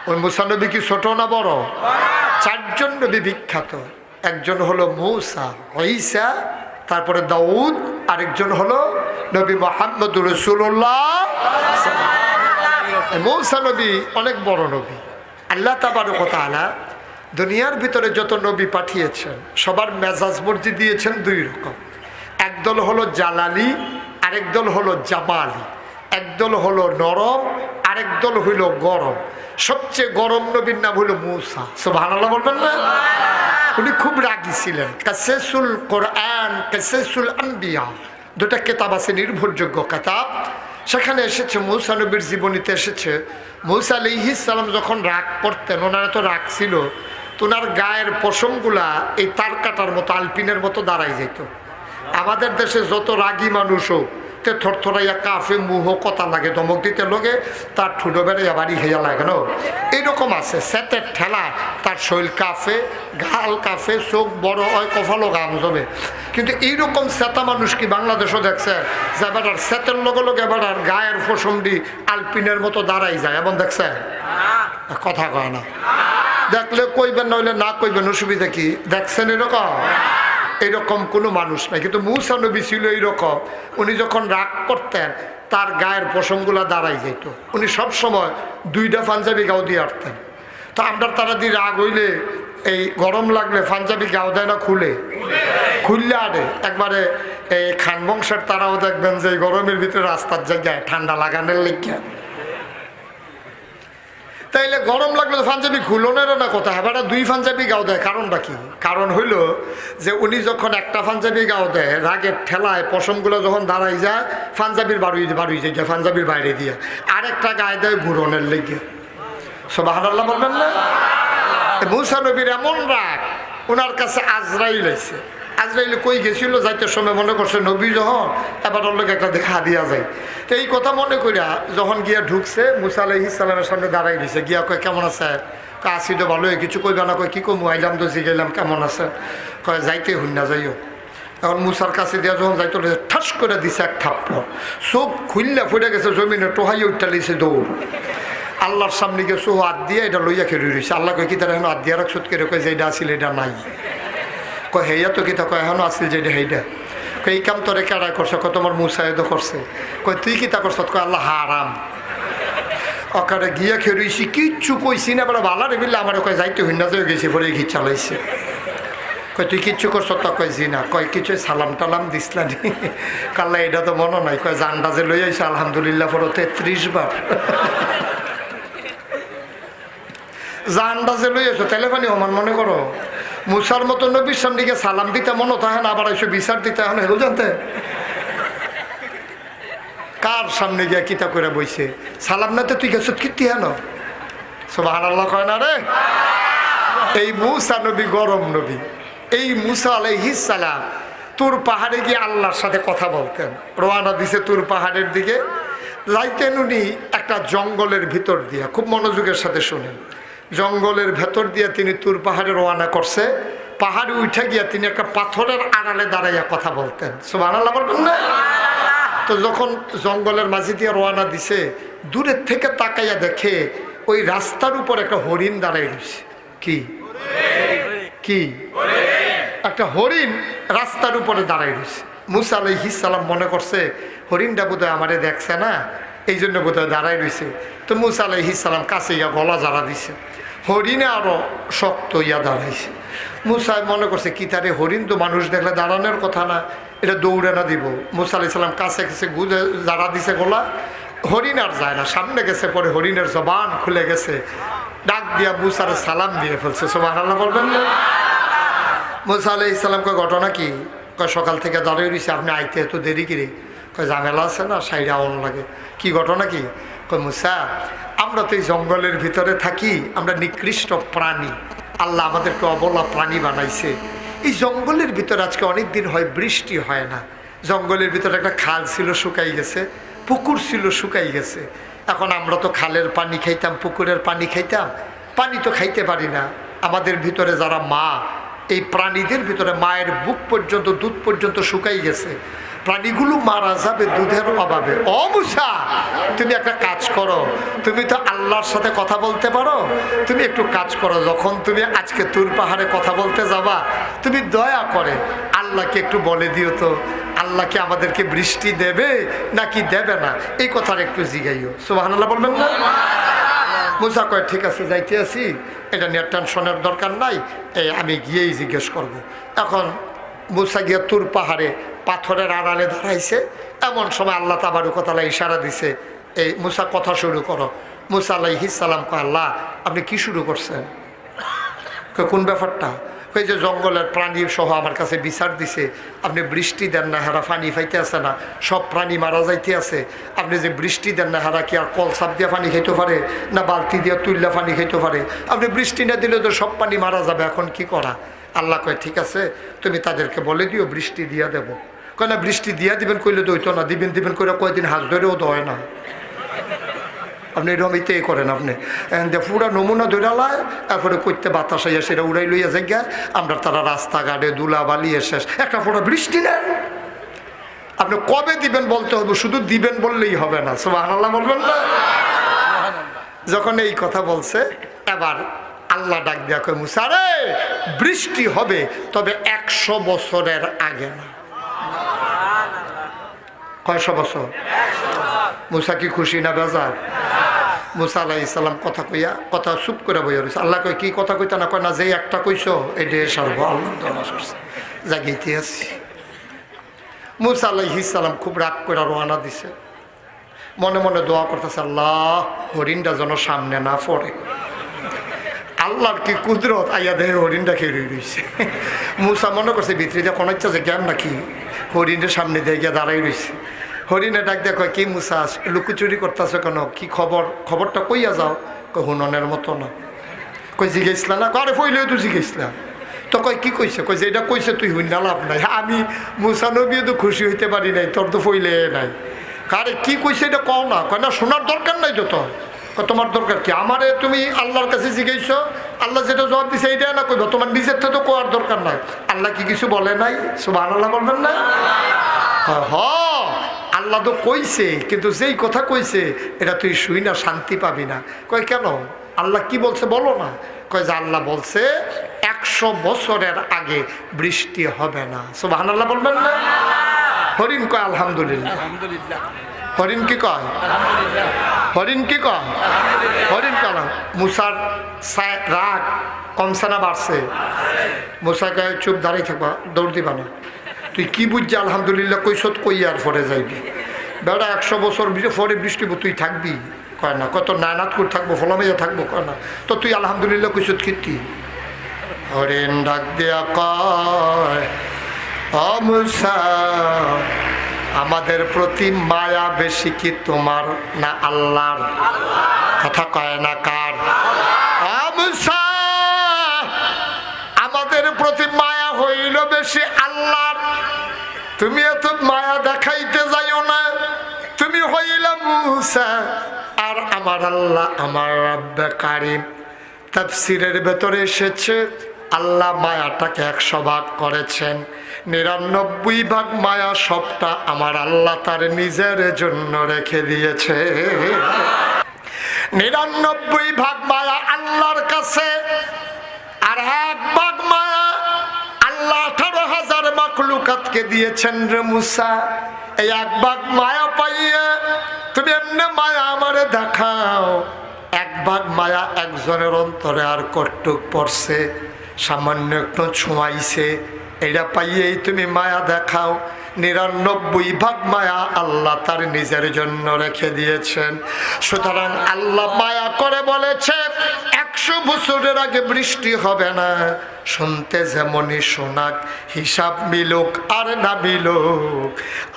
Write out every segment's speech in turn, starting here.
ওই মুসা নবী কি ছোট না বড়? চারজন নবী বিখ্যাত। একজন হলো মূসা, ঈসা, তারপরে দাউদ, আরেকজন হলো নবী মুহাম্মদুর রাসূলুল্লাহ। মূসা নবী অনেক বড় নবী। আল্লাহ তাবারক ওয়া তাআলা দুনিয়ার ভিতরে যত নবী পাঠিয়েছেন সবার মেজাজ মর্জি দিয়েছেন দুই রকম। একদল হলো জালালি, আরেক দল হলো জামালি। একদল হলো নরম, আরেক দল হইল গরম। সবচেয়ে গরম নবীর নাম হলো মূসা। সুবহানাল্লাহ বলবেন না? উনি খুব রাগী ছিলেন। কাসাসুল কোরআন, কাসাসুল আম্বিয়া, দুটা কিতাব আছে নির্ভরযোগ্য কিতাব। সেখানে এসেছে মূসা নবীর জীবনীতে এসেছে মূসা আলাইহিস সালাম যখন রাগ করতেন, ওনারা তো রাগ ছিল, তো ওনার গায়ের পশমগুলা এই তার কাটার মতো আলপিনের মতো দাঁড়াই যেত। আমাদের দেশে যত রাগী মানুষ হোক তে থরথরাইয়া কাফে মুহ কথা লাগে, ধমক দিতে লোকে তার ঠুটো বেড়াইয়া বাড়ি খেয়া লাগে না, এইরকম আছে। সেতের ঠেলা তার শৈল কাফে, গাল কাফে, চোখ বড় হয়, কপালও গাম জমে। কিন্তু এইরকম সেতা মানুষ কি বাংলাদেশও দেখছে যে এবার সেতের লগে লগে এবার গায়ের পশমটি আলপিনের মতো দাঁড়াই যায়, এমন দেখছে? কথা কয় না। দেখলে কইবেন, নইলে না কইবেন, অসুবিধা কি? দেখছেন এরকম? এইরকম কোনো মানুষ নাই। কিন্তু মূসা নবী ছিল এইরকম। উনি যখন রাগ করতেন তার গায়ের পশমগুলা দাঁড়াই যেত। উনি সবসময় দুইটা পাঞ্জাবি গাও দিয়ে আটতেন। তো আমরা তারা দিয়ে রাগ হইলে এই গরম লাগলে পাঞ্জাবি গাও দেয় না, খুললে আরে একবারে এই খান বংশের তারাও দেখবেন যে এই গরমের ভিতরে রাস্তার জায়গায় ঠান্ডা লাগানোর লেগে, তাইলে গরম লাগলে তো পাঞ্জাবি খুলনের না কথা, এবার দুই পাঞ্জাবি গাও দেয়। কারণটা কি? কারণ হইল যে উনি যখন একটা পাঞ্জাবি গাও দেয়, রাগের ঠেলায় পশমগুলো যখন দাঁড়াই যায়, পাঞ্জাবির বাড়ি যায়, পাঞ্জাবির বাইরে দিয়ে আরেকটা গায়ে দেয় ঘুরনের লেগে। সুবহানাল্লাহ বলবেন না? মূসা নবীর এমন রাগ, ওনার কাছে আজরাইল আইছে। আজরাইল কই গেছিল, যাইতে সময় মনে করছে নবী যখন, এবার ওর লোক একটা দেখা দিয়া যায়। তো এই কথা মনে করিয়া যখন গিয়া ঢুকছে, মূসা আলাইহিস সালামের সামনে দাঁড়াই দিছে। গিয়া কয় কেমন আছে? কয় আসি তো ভালোই, কিছু কইবা না? কয় কি কমু, আইলাম তো জিগাইলাম কেমন আছে? কয় যাইতে হইন না, যাইও। এখন মূসার কাছে দিয়া যখন যাইতে ঠাস করে দিছে এক থাপ্পড়, চোখ খুললা ফুটে গেছে জমিনে, টোহাই উঠটা লিছে দৌড়। আল্লাহর সামনে গিয়ে চোখ হাত দিয়ে এটা লইয়া খেয়ে রয়েছে। আল্লাহ কয় কি তারা এখন হাত দিয়ে রাখছত করে? কয় যে এটা আসিল এটা নাই। কয় হেয়া তো কিতা? কয় এখনো আসিল যে এটা সেইটা। কয় এই কাম তোরে কেডা করছে? কয় তোমার মুসাইদও করছে। কয় তুই কিতা করছ? কয় আল্লাহ হারাম। অকারে গিয়া খেয়ে রয়েছি, কিচ্ছু কইছি না, বলে ভালো রে বিল্লা আমার। কয় যাইতে হইন না, যে গেছি পরে ঘি চালাইছে। কয় তুই কিচ্ছু করছ? তো কয় জি না। কয় কিছু সালাম টালাম দিসলা নি? কাল্লা এটা তো মনে নাই। কয় জানডাজে লই আইসে আলহামদুলিল্লাহ পড়ো 33 বার। জানডাজে লই আইসো তাইলে পানি সমান মনে করো? মুসার মতো নবীর সামনে গিয়ে সালাম দিতে মনে থাকে না, আবার এসে বিচার দিতে এখন হেরো জানতে কার সামনে গিয়া কিতা করে বইছে? সালাম না তো তুই গেছ কীর্তি হেন? সুবহানাল্লাহ কয় না রে? এই মূসা নবী গরম নবী। এই মূসা আলাইহিস সালাম তুর পাহাড়ে গিয়ে আল্লাহর সাথে কথা বলতেন। রওনা দিছে তুর পাহাড়ের দিকে। যাইতেন উনি একটা জঙ্গলের ভিতর দিয়া, খুব মনোযোগের সাথে শুনেন। জঙ্গলের ভেতর দিয়ে তিনি তুর পাহাড়ে রওনা করছে। পাহাড়ে উঠে গিয়া তিনি একটা পাথরের আড়ালে দাঁড়াইয়া কথা বলতেন। সুবহানাল্লাহ বলবেন না? তো যখন জঙ্গলের মাঝে দিয়ে রওনা দিছে, দূরের থেকে তাকাইয়া দেখে ওই রাস্তার উপর একটা হরিণ দাঁড়াই রয়েছে। কি কি? একটা হরিণ রাস্তার উপরে দাঁড়াই রয়েছে। মূসা আলাইহিস সালাম মনে করছে হরিণটা বোধহয় আমারে দেখছে না, এই জন্য বোধহয় দাঁড়াই রয়েছে। তো মূসা আলাইহিস সালাম কাছে ইয়া গলা জাড়া দিছে। হরিণে আরো শক্ত ইয়া দাঁড়াইছে। মূসা মনে করছে কি তারে, হরিণ তো মানুষ দেখলে দাঁড়ানোর কথা না, এটা দৌড়ে না দিব। মূসা আলাইহিস সালাম কাছে কাছে গুজে জাড়া দিছে গলা, হরিণ আর যায় না। সামনে গেছে, পরে হরিণের জবান খুলে গেছে, ডাক দিয়া মূসার সালাম দিয়ে ফেলছে। সুবহানাল্লাহ বলবেন না? মূসা আলাইহিস সালাম কয় ঘটনা কি? কয় সকাল থেকে দাঁড়িয়ে রয়েছে, আপনি আইতে এত দেরি কিরে? কয় ঝামেলা আছে না, সাইডে আউন লাগে। কি ঘটনা কি? কয় মূসা, আমরা তো এই জঙ্গলের ভিতরে থাকি, আমরা নিকৃষ্ট প্রাণী, আল্লাহ আমাদেরকে অবলা প্রাণী বানাইছে। এই জঙ্গলের ভিতরে আজকে অনেক দিন হয় বৃষ্টি হয় না। জঙ্গলের ভিতরে একটা খাল ছিল শুকাই গেছে, পুকুর ছিল শুকাই গেছে। এখন আমরা তো খালের পানি খাইতাম, পুকুরের পানি খাইতাম, পানি তো খাইতে পারি না। আমাদের ভিতরে যারা মা, এই প্রাণীদের ভিতরে মায়ের বুক পর্যন্ত, দুধ পর্যন্ত শুকাই গেছে। প্রাণীগুলো মারা যাবে দুধের অভাবে। ও মুসা, তুমি একটা কাজ করো, তুমি তো আল্লাহর সাথে কথা বলতে পারো, তুমি একটু কাজ করো, যখন তুমি আজকে তুর পাহাড়ে কথা বলতে যাবা, তুমি দয়া করে আল্লাহকে একটু বলে দিও তো, আল্লাহ কি আমাদেরকে বৃষ্টি দেবে নাকি দেবে না, এই কথাটা একটু জিগাইও। সুবহানাল্লাহ বলবেন না? মুসা কয় ঠিক আছে, যাইতে আছি, এটা নিয়ে টেনশনের দরকার নাই, আমি গিয়েই জিজ্ঞেস করব। এখন মুসা গিয়ে তুর পাহাড়ে পাথরের আড়ালে দাঁড়াইছে। এমন সময় আল্লাহ তাবারক ওয়া তাআলা ইশারা দিছে, এই মুসা কথা শুরু করো। মুসা আলাইহিস সালাম কয় আল্লাহ আপনি কি শুরু করছেন? কোন ব্যাপারটা? ওই যে জঙ্গলের প্রাণী সহ আমার কাছে বিচার দিছে, আপনি বৃষ্টি দেন না, হারা পানি ফাইতে আছে না, সব প্রাণী মারা যাইতে আছে, আপনি যে বৃষ্টি দেন না, হারা কি আর কলসাপ দিয়ে পানি খাইতে পারে না বালতি দিয়ে তুললে পানি খাইতে পারে? আপনি বৃষ্টি না দিলে তো সব পানি মারা যাবে, এখন কি করা? আল্লাহ কয় ঠিক আছে, তুমি তাদেরকে বলে দিও বৃষ্টি দিয়া দেবো। কয় না বৃষ্টি দিয়া দিবেন কইলে তো হইতো না, দিবেন দিবেন করে কয়দিন হাত ধরেও তো হয় না। আপনি এরকম ইতেই করেন, আপনি পুরা নমুনা ধরালায় তারপরে করতে বাতাস আইয়া সেটা উড়াই লইয়া জায়গা, আমরা তারা রাস্তাঘাটে ধুলা বালিয়ে শেষ, একটা ফোটা বৃষ্টি নেই। আপনি কবে দিবেন বলতে হবে, শুধু দিবেন বললেই হবে না। সুবহানাল্লাহ বলবেন না? যখন এই কথা বলছে, এবার আল্লাহ ডাক দিয়া কয় মুসা রে, বৃষ্টি হবে তবে 100 বছরের আগে না। কয়শো বছর? মুসা কি খুশি না বেজার? মুসা আলাইহিস সালাম কথা কইয়া কথা চুপ করে বইয়া রয়েছে। আল্লাহ কয় কি কথা কইতা না? কয় না, যে একটা কইছো এটাই সারবো, আল্লাহ জাগিতে আছি। মুসা আলাইহিস সালাম খুব রাগ করে রওনা দিছে, মনে মনে দোয়া করতেছে আল্লাহ হরিণটা যেন সামনে না পড়ে। আল্লাহর কি কুদরত, আইয়া দেহে হরিণটা খেয়ে রয়েছে। মুসা মনে করছে ভিতরে যা কোনো ইচ্ছা যে জ্ঞান নাকি, হরিণের সামনে দিয়ে গিয়ে দাঁড়াই রয়েছে। হরিণে ডাক দেখো কি মুসা লুকোচুরি করতেছো কেন, কি খবর? খবরটা কইয়া যাও। হুননের মতো না। কই জিজ্ঞেসলা না? আরে ফইলেও তো জিজ্ঞেসলা। তো কয় কি কইছে? কই যে এটা কইছে তুই হইন না, লাভ নাই। আমি মুসা নবীও তো খুশি হইতে পারি নাই, তোর তো ফইলে নাই। আরে কি কইছে এটা কও না। কয় না শোনার দরকার নাই তো তোর। তোমার দরকার কি? আমারে তুমি আল্লাহর কাছে জিজ্ঞেস, আল্লাহ যেটা জবাব দিছে এইটা না কইব, তোমার নিজের থেকে তো কোয়ার দরকার নাই। আল্লাহ কি কিছু বলে নাই? সুবহানাল্লাহ বলবেন না? আল্লাহ তো কইছে, কিন্তু যেই কথা কইছে এটা তুই শুই না শান্তি পাবি না। কয় কেন? আল্লাহ কি বলছে বলো না। কয় যে আল্লাহ বলছে 100 বছরের আগে বৃষ্টি হবে না। সুবহানাল্লাহ বলবেন না? হরিণ কয় আলহামদুলিল্লাহ। হরিণ কি কয়? হরিণ কি কয়? হরিণ কেন? মুসার রাগ কমছে না বাড়ছে? মুসা কয় চুপ দাঁড়িয়ে থাকবা, দৌড় দিবা না। তুই কি বুঝছি আলহামদুলিল্লাহ কইসত কই আর পরে যাইবি? বেড়া 100 বছর পরে বৃষ্টি তুই থাকবি? কয় না। কত নানাত করে থাকবো, ফলামাইয়া থাকবো? কয় না। তো তুই আলহামদুলিল্লাহ কইসত কীর্তি? হরিণ ডাক দিয়া কয় ও মুসা, আমাদের প্রতি মায়া বেশি কি তোমার না আল্লাহর? কথা কয় না কার? ও মুসা, আমাদের প্রতি মায়া হইল বেশি আল্লাহর। তুমি এত মায়া দেখাইতে যাইও না। তুমি হইলা মুসা আর আমার আল্লাহ আমার রব্বে কারীম। তাফসীরের ভেতরে এসেছে আল্লাহ মায়াটাকে 100 ভাগ করেছেন, 99 ভাগ মায়া সবটা আমার আল্লাহ তার নিজের জন্য রেখে দিয়েছে। 99 ভাগ মায়া আল্লাহর কাছে, আর 1 ভাগ মায়া আল্লাহ 18,000 মাখলুকাতকে দিয়েছেন রে মুসা। এই 1 ভাগ মায়া পাইয়া তুমি এমনি মায়া আমারে দেখাও। 1 ভাগ মায়া একজনের অন্তরে আর কটুক পড়ছে, সামান্য একটু ছোঁয়াইছে, এটা পাইয়েই তুমি মায়া দেখাও। 99 ভাগ মায়া আল্লাহ তার নিজের জন্য রেখে দিয়েছেন। সুতরাং আল্লাহ মায়া করে বলেছে 100 বছরের আগে বৃষ্টি হবে না। শুনতে যেমনই শোনাক, হিসাব মিলুক আর না মিলুক,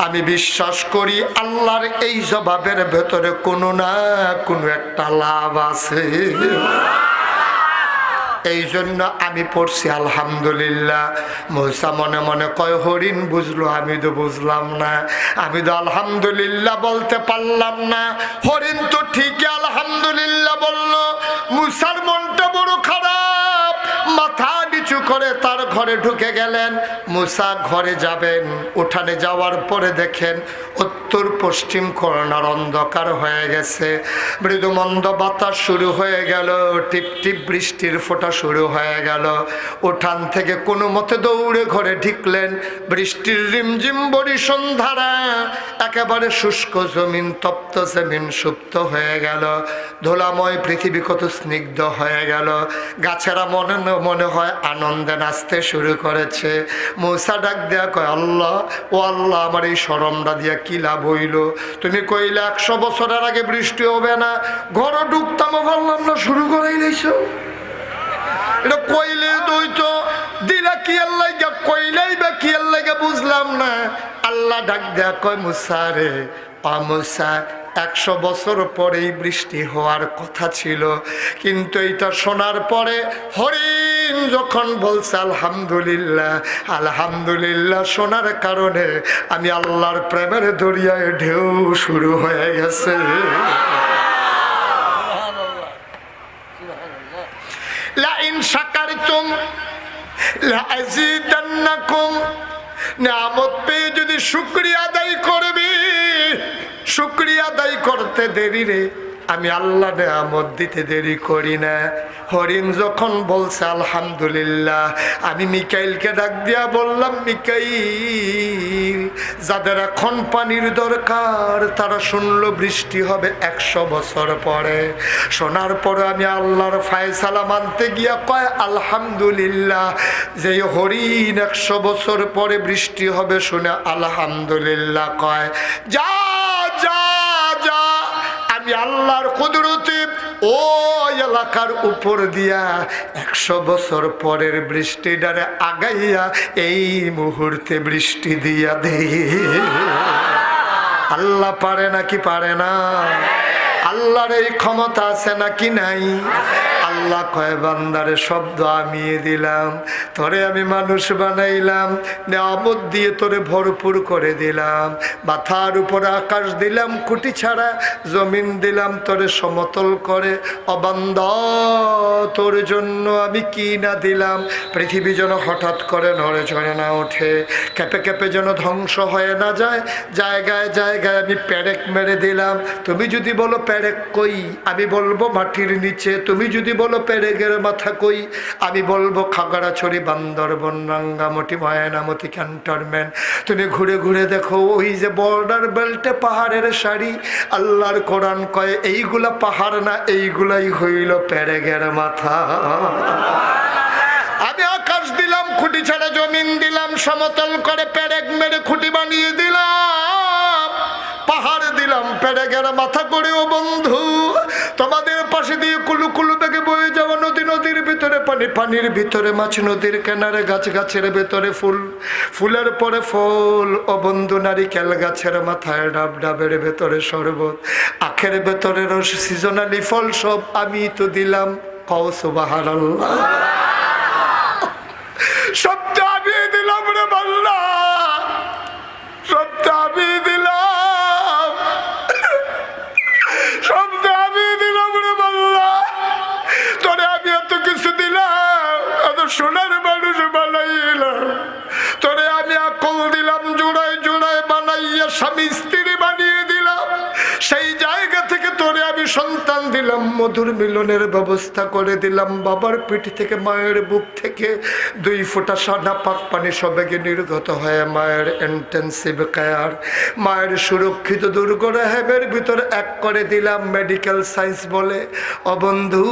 আমি বিশ্বাস করি আল্লাহর এই জবাবের ভেতরে কোনো না কোনো একটা লাভ আছে। এই জন্য আমি পড়ছি আলহামদুলিল্লাহ। মুসা মনে মনে কয় হরিণ বুঝলো, আমি তো বুঝলাম না, আমি তো আলহামদুলিল্লাহ বলতে পারলাম না। হরিণ তো ঠিকই আলহামদুলিল্লাহ বলল। মুসার মনটা বড় খারাপ, মাথা নিচু উঁচু করে তার ঘরে ঢুকে গেলেন। মুসা ঘরে যাবেন, উঠানে যাওয়ার পরে দেখেন উত্তর পশ্চিম কর্নার অন্ধকার হয়ে গেছে। মৃদুমন্দ বাতাস শুরু হয়ে গেল, টিপ টিপ বৃষ্টির ফোঁটা শুরু হয়ে গেল। উঠান থেকে কোনো মতে দৌড়ে ঘরে ঢুকলেন। বৃষ্টির রিমঝিম বরিশন ধারা, একেবারে শুষ্ক জমিন, তপ্ত জমিন সুপ্ত হয়ে গেল। ধুলাময় পৃথিবী কত স্নিগ্ধ হয়ে গেল। গাছেরা মনে মনে হয় আনন্দে নাচতে শুরু করেছে। মূসা ডাক দেয়া কয়, আল্লাহ ও আল্লাহ, আমার এই শরমটা দিয়া কি লাভ হইল? তুমি কইলে 100 বছরের আগে বৃষ্টি হবে না, ঘর ঢুকতাম বললাম না, শুরু করাই লাইছো। এটা কইলে দইতো দিলা কি আল্লাহ, কইলেই বা কি আল্লাহ বুঝলাম না। আল্লাহ ডাক দেয়া কয়, মুসা রে, মুসা, 100 বছর পরেই বৃষ্টি হওয়ার কথা ছিল, কিন্তু এইটা শোনার পরে হরিণ যখন বলছে আলহামদুলিল্লাহ আলহামদুলিল্লাহ শোনার কারণে আমি আল্লাহর প্রেমের দরিয়ায় ঢেউ শুরু হয়ে গেছে। লাইন শাকারতুম লাযীদান্নাকুম, নিয়ামত পেয়ে যদি শুকরিয়া আদায় করবি, শুকরিয়া আদায় করতে দেরি রে, আমি আল্লাহ নিয়ামত দিতে দেরি করি না। হরিণ যখন বলছে আলহামদুলিল্লাহ, আমি মিকাইলকে ডাক দিয়া বললাম, মিকাইল, যাদের এখন পানির দরকার তারা শুনলো বৃষ্টি হবে 100 বছর পরে। শোনার পরে আমি আল্লাহর ফায়সালা মানতে গিয়া কয় আলহামদুলিল্লাহ। যে হরিণ 100 বছর পরে বৃষ্টি হবে শুনে আলহামদুলিল্লাহ কয়, যা যা যা, আমি আল্লাহর কুদরতে ও এলাকার উপর দিয়া 100 বছর পরের বৃষ্টিটারে আগাইয়া এই মুহূর্তে বৃষ্টি দিয়া দে। আল্লাহ পারে নাকি পারে না? আল্লাহর এই ক্ষমতা আছে নাকি নাই? আল্লাহ কয়, বান্দারে শব্দ আমি দিলাম, তোরে আমি মানুষ বানাইলাম, নিয়ামত দিয়ে তোরে ভরপুর করে দিলাম, মাথার উপরে আকাশ দিলাম খুঁটি ছাড়া, জমিন দিলাম তোরে সমতল করে। ও বান্দা, তোর জন্য আমি কি না দিলাম। পৃথিবী যেন হঠাৎ করে নড়ে চড়ে না ওঠে, কেঁপে কেঁপে যেন ধ্বংস হয়ে না যায়। জায়গায় জায়গায় আমি পেরেক মেরে দিলাম। তুমি যদি বলো পেরেক কই, আমি বলবো মাটির নিচে। তুমি যদি বলো পেরেকের মাথা কই, আমি বলবো খাগড়াছড়ি, বান্দরবন, রাঙ্গামাটি, ময়নামতি ক্যান্টনমেন্ট। তুমি ঘুরে ঘুরে দেখো ওই যে বর্ডার বেল্টে পাহাড়ের সারি, আল্লাহর কোরআন কয় এইগুলা পাহাড় না, এইগুলাই হইল পেরেকের মাথা। আমি আকাশ দিলাম খুঁটি ছাড়া, জমিন দিলাম সমতল করে, পেরেক মেরে খুঁটি বানিয়ে দিলাম, পাহাড় দিলাম পেরেকের মাথা করে। ও বন্ধু, তোমাদের পাশে দিয়ে কুলু কুলু বেগে বয়ে যাওয়া নদী, নদীর ভিতরে পানি, পানির ভিতরে মাছ, নদীর কিনারে গাছ, গাছের ভেতরে ফুল, ফুলের পরে ফল। ও বন্ধু, নারিকেল গাছের মাথায় ডাব, ডাবের ভেতরে শরবত, আখের ভেতরে রস, সিজনালি ফল সব আমি তো দিলাম। কও সুবহানাল্লাহ। শব্দ আমি দিলাম রে বাল্লা, শব্দ আমি দিলাম, শব্দ আমি দিলাম রে বাল্লা। তোরে আমি এত কিছু দিলাম, এত সোনার মানুষ বানাইলাম, তোরে আমি আকল দিলাম, জোড়ায় জোড়ায় বানাইয়া স্বামী স্ত্রী বানিয়ে দিলাম। সেই জায়গা থেকে তোরে আমি সন্তান দিলাম, মধুর মিলনের ব্যবস্থা করে দিলাম। বাবার পিঠ থেকে, মায়ের বুক থেকে 2 ফোঁটা সাদা পাক পানি সবেগে নির্গত হয়ে মায়ের ইন্টেন্সিভ কেয়ার, মায়ের সুরক্ষিত দুর্গ রেহেমের ভিতর এক করে দিলাম। মেডিকেল সায়েন্স বলে, অবন্ধু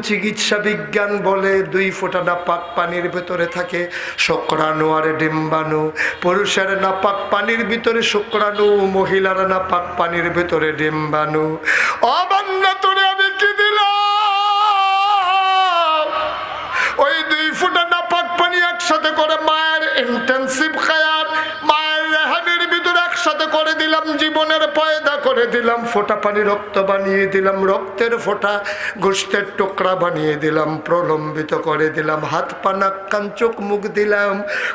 চিকিৎসা বিজ্ঞান বলে, 2 ফোঁটা নাপাক পানির ভিতরে থাকে শুক্রাণু আর ডিম্বাণু। পুরুষের নাপাক পানির ভিতরে শুক্রাণু, মহিলার নাপাক পানির ভিতরে ডিম্বাণু। অবান্না তোরে আমি কি দিলাম? ওই 2 ফোঁটা নাপাক পানি একসাথে করে মায়ের ইন্টেন্সিভ কেয়ার, মায়ের রেহামের ভিতরে একসাথে করে দিলাম, জীবনের পয়দা করে দিলাম। ফোঁটা পানি রক্ত বানিয়ে দিলাম, রক্তের ফোঁটা গোশতের টুকরা বানিয়ে দিলাম, প্রলম্বিত করে দিলাম। হাত পা নাক কান চোখ মুখ দিলাম,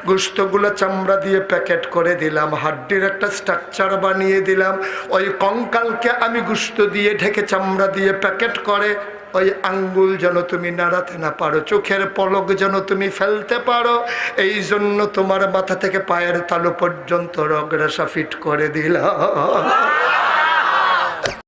গোশতগুলো চামড়া দিয়ে প্যাকেট করে দিলাম, হাড্ডির একটা স্ট্রাকচার বানিয়ে দিলাম। ওই কঙ্কালকে আমি গোশত দিয়ে ঢেকে চামড়া দিয়ে প্যাকেট করে ওই আঙ্গুল যেন তুমি নাড়াতে না পারো, চোখের পলক যেন তুমি ফেলতে পারো। এই জন্য তোমার মাথা থেকে পায়ের তালু পর্যন্ত রগরেশা ফিট করে দিলাম।